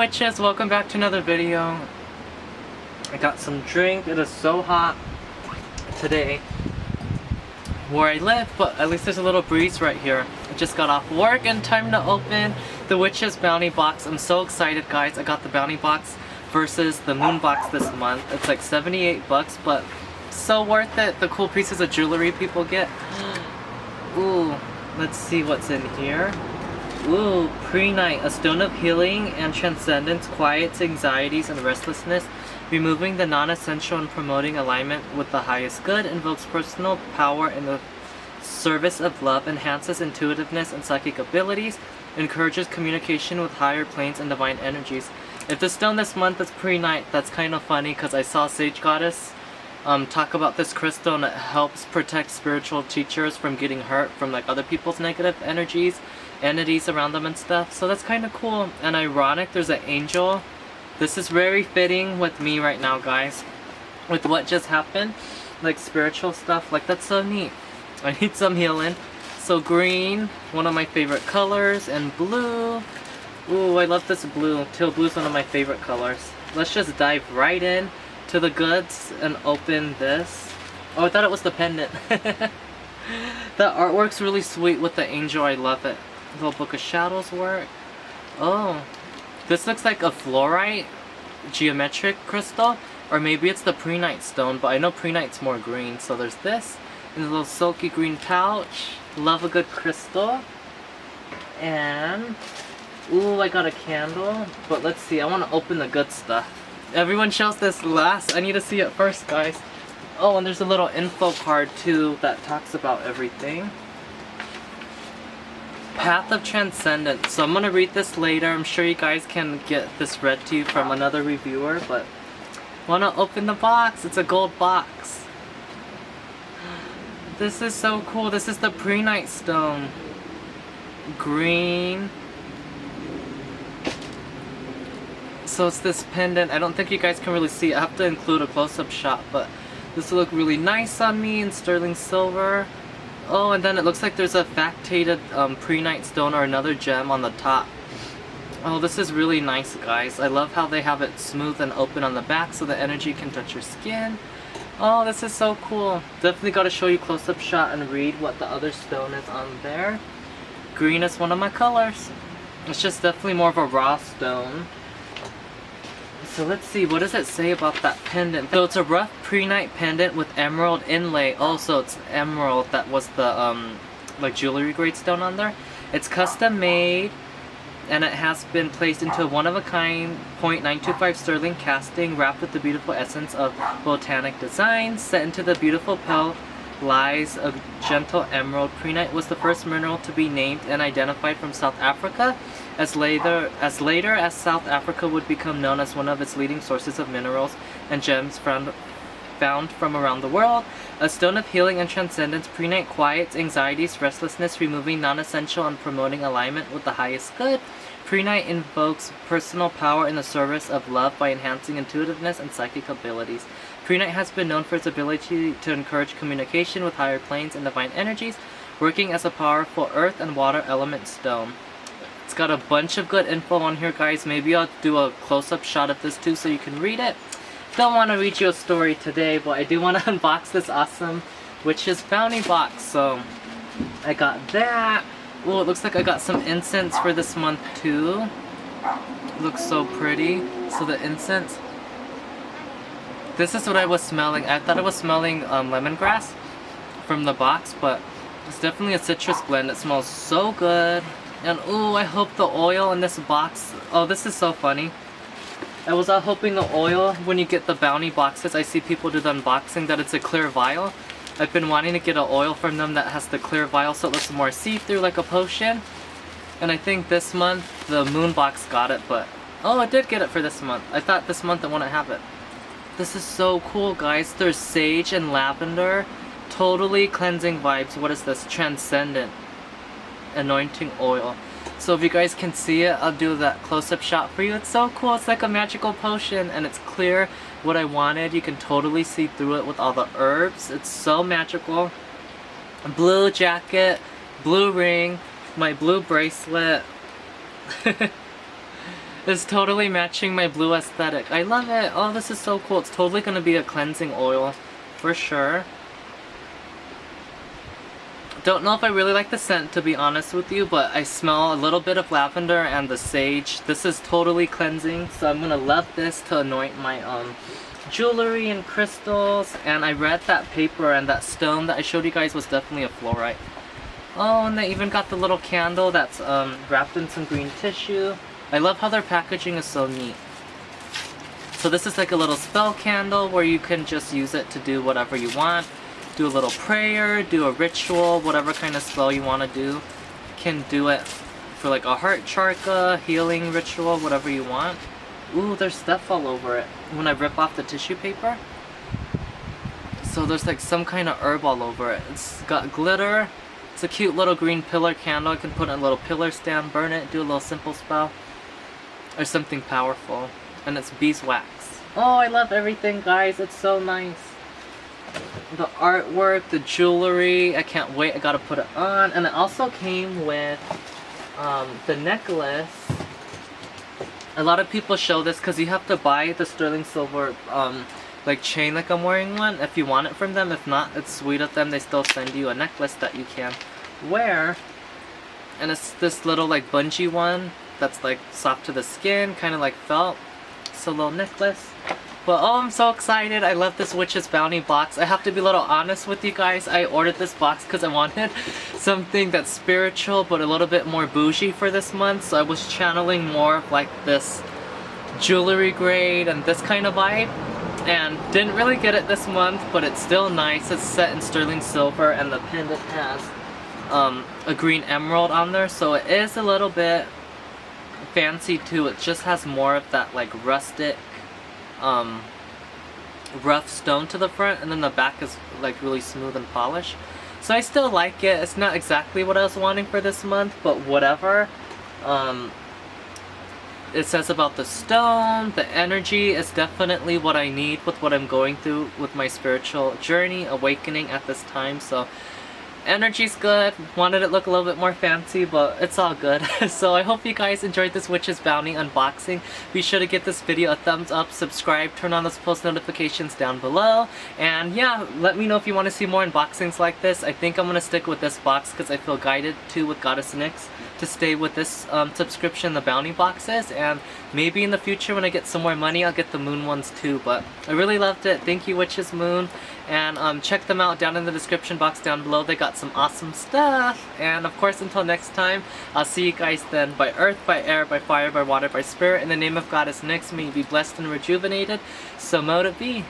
witches, welcome back to another video. I got some drink. It is so hot today where I live, but at least there's a little breeze right here. I just got off work and time to open the witch's bounty box. I'm so excited, guys. I got the bounty box versus the moon box this month. It's like 78 bucks, but so worth it. The cool pieces of jewelry people get. Ooh, let's see what's in here. Ooh, pre-night, a stone of healing and transcendence, quiets anxieties and restlessness, removing the non-essential and promoting alignment with the highest good, invokes personal power in the service of love, enhances intuitiveness and psychic abilities, encourages communication with higher planes and divine energies. If the stone this month is pre-night, that's kind of funny because I saw Sage Goddess talk about this crystal, and it helps protect spiritual teachers from getting hurt from like other people's negative energies, entities around them and stuff. So that's kind of cool and ironic. There's an angel. This is very fitting with me right now, guys, with what just happened, like spiritual stuff. Like, that's so neat. I need some healing. So green, one of my favorite colors, and blue. Ooh, I love this blue. Teal blue is one of my favorite colors. Let's just dive right in to the goods and open this. Oh, I thought it was the pendant. The artwork's really sweet with the angel. I love it. Little Book of Shadows work. Oh, this looks like a fluorite geometric crystal, or maybe it's the pre-night stone, but I know pre-night's more green. So there's this in a little silky green pouch. Love a good crystal. And ooh, I got a candle, but let's see. I want to open the good stuff. Everyone shows this last. I need to see it first, guys. Oh, and there's a little info card too that talks about everything. Path of Transcendence. So I'm going to read this later. I'm sure you guys can get this read to you from another reviewer, but want to open the box. It's a gold box. This is so cool. This is the pre-night stone. Green. So it's this pendant. I don't think you guys can really see it. I have to include a close-up shot, but this will look really nice on me in sterling silver. Oh, and then it looks like there's a factated pre-night stone or another gem on the top. Oh, this is really nice, guys. I love how they have it smooth and open on the back so the energy can touch your skin. Oh, this is so cool. Definitely got to show you close-up shot and read what the other stone is on there. Green is one of my colors. It's just definitely more of a raw stone. So let's see, what does it say about that pendant? So it's a rough pre-night pendant with emerald inlay. Oh, so it's emerald. That was the like jewelry grade stone on there. It's custom made, and it has been placed into a one-of-a-kind .925 sterling casting, wrapped with the beautiful essence of botanic design. Set into the beautiful pearl lies a gentle emerald. Pre-night was the first mineral to be named and identified from South Africa, as later as South Africa would become known as one of its leading sources of minerals and gems found from around the world. A stone of healing and transcendence, pre-night quiets anxieties, restlessness, removing non-essential and promoting alignment with the highest good. Pre-night invokes personal power in the service of love by enhancing intuitiveness and psychic abilities. Pre-night has been known for its ability to encourage communication with higher planes and divine energies, working as a powerful earth and water element stone. It's got a bunch of good info on here, guys. Maybe I'll do a close-up shot of this too so you can read it. Don't want to read you a story today, but I do want to unbox this awesome witch's bounty box. So I got that. Oh, it looks like I got some incense for this month too. Looks so pretty. So the incense, this is what I was smelling. I thought I was smelling lemongrass from the box, but it's definitely a citrus blend. It smells so good. And ooh, I hope the oil in this box. Oh, this is so funny. I was hoping the oil, when you get the bounty boxes, I see people do the unboxing, that it's a clear vial. I've been wanting to get an oil from them that has the clear vial so it looks more see-through, like a potion. And I think this month the moon box got it, but oh, it did get it for this month. I thought this month it wouldn't have it. This is so cool, guys. There's sage and lavender. Totally cleansing vibes. What is this? Transcendent anointing oil. So if you guys can see it, I'll do that close-up shot for you. It's so cool. It's like a magical potion, and it's clear. What I wanted, you can totally see through it with all the herbs. It's so magical. Blue jacket, blue ring, my blue bracelet. It's totally matching my blue aesthetic. I love it. Oh, this is so cool. It's totally gonna be a cleansing oil for sure. Don't know if I really like the scent, to be honest with you, but I smell a little bit of lavender and the sage. This is totally cleansing, so I'm gonna love this to anoint my jewelry and crystals. And I read that paper, and that stone that I showed you guys was definitely a fluorite. Oh, and they even got the little candle that's wrapped in some green tissue. I love how their packaging is so neat. So this is like a little spell candle where you can just use it to do whatever you want. Do a little prayer, do a ritual, whatever kind of spell you want to do. You can do it for like a heart chakra, healing ritual, whatever you want. Ooh, there's stuff all over it when I rip off the tissue paper. So there's like some kind of herb all over it. It's got glitter. It's a cute little green pillar candle. I can put it in a little pillar stand, burn it, do a little simple spell. Or something powerful. And it's beeswax. Oh, I love everything, guys. It's so nice. The artwork, the jewelry. I can't wait. I gotta put it on. And it also came with the necklace. A lot of people show this because you have to buy the sterling silver like chain like I'm wearing one if you want it from them. If not, it's sweet of them. They still send you a necklace that you can wear. And it's this little like bungee one that's like soft to the skin, kind of like felt. It's a little necklace. But oh, I'm so excited. I love this Witch's Bounty box. I have to be a little honest with you guys. I ordered this box because I wanted something that's spiritual but a little bit more bougie for this month. So I was channeling more of like this jewelry grade and this kind of vibe. And didn't really get it this month, but it's still nice. It's set in sterling silver and the pendant has a green emerald on there. So it is a little bit fancy too. It just has more of that like rustic rough stone to the front, and then the back is like really smooth and polished. So I still like it. It's not exactly what I was wanting for this month, but whatever. It says about the stone, the energy is definitely what I need with what I'm going through with my spiritual journey, awakening at this time. So energy's good. Wanted it to look a little bit more fancy, but it's all good. So I hope you guys enjoyed this Witch's Bounty unboxing. Be sure to give this video a thumbs up, subscribe, turn on those post notifications down below. And yeah, let me know if you want to see more unboxings like this. I think I'm going to stick with this box because I feel guided to with Goddess Nyx to stay with this subscription, the bounty boxes. And maybe in the future when I get some more money, I'll get the moon ones too. But I really loved it. Thank you, Witch's Moon. And check them out down in the description box down below. They got some awesome stuff. And of course, until next time, I'll see you guys then. By earth, by air, by fire, by water, by spirit. In the name of Goddess Nyx, may you be blessed and rejuvenated. So mote it be.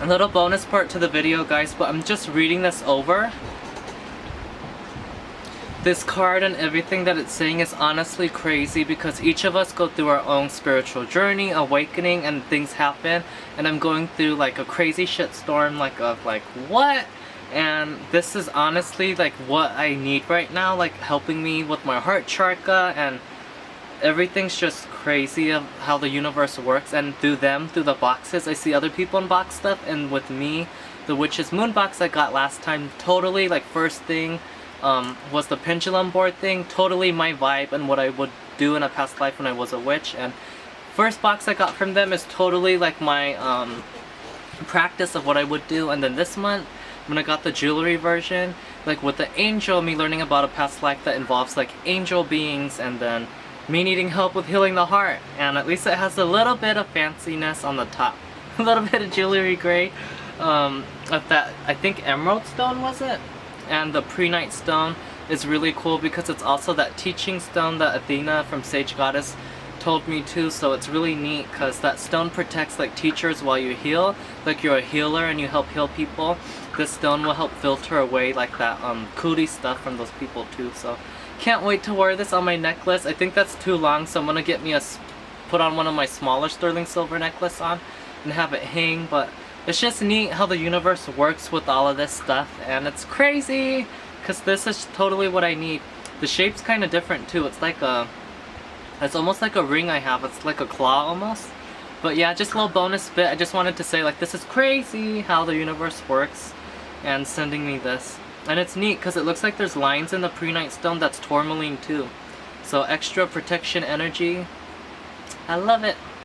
Little bonus part to the video, guys, but I'm just reading this over. This card and everything that it's saying is honestly crazy because each of us go through our own spiritual journey, awakening, and things happen. And I'm going through like a crazy shitstorm of what? And this is honestly like what I need right now, like helping me with my heart chakra, and everything's just crazy of how the universe works. And through the boxes, I see other people unbox stuff, and with me, the Witch's Moon box I got last time, totally like first thing was the pendulum board thing, totally my vibe and what I would do in a past life when I was a witch. And first box I got from them is totally like my practice of what I would do. And then this month, when I got the jewelry version, like with the angel, me learning about a past life that involves like angel beings, and then me needing help with healing the heart. And at least it has a little bit of fanciness on the top. A little bit of jewelry gray. Of that, I think emerald stone was it? And the pre-night stone is really cool because it's also that teaching stone that Athena from Sage Goddess told me to. So it's really neat because that stone protects like teachers while you heal. Like you're a healer and you help heal people. This stone will help filter away like that cootie stuff from those people too. So can't wait to wear this on my necklace. I think that's too long, so I'm gonna get me put on one of my smaller sterling silver necklace on and have it hang. But it's just neat how the universe works with all of this stuff, and it's crazy because this is totally what I need. The shape's kind of different too. It's like it's almost like a ring I have. It's like a claw almost. But yeah, just a little bonus bit. I just wanted to say, like, this is crazy how the universe works and sending me this. And it's neat because it looks like there's lines in the prehnite stone that's tourmaline too. So extra protection energy. I love it.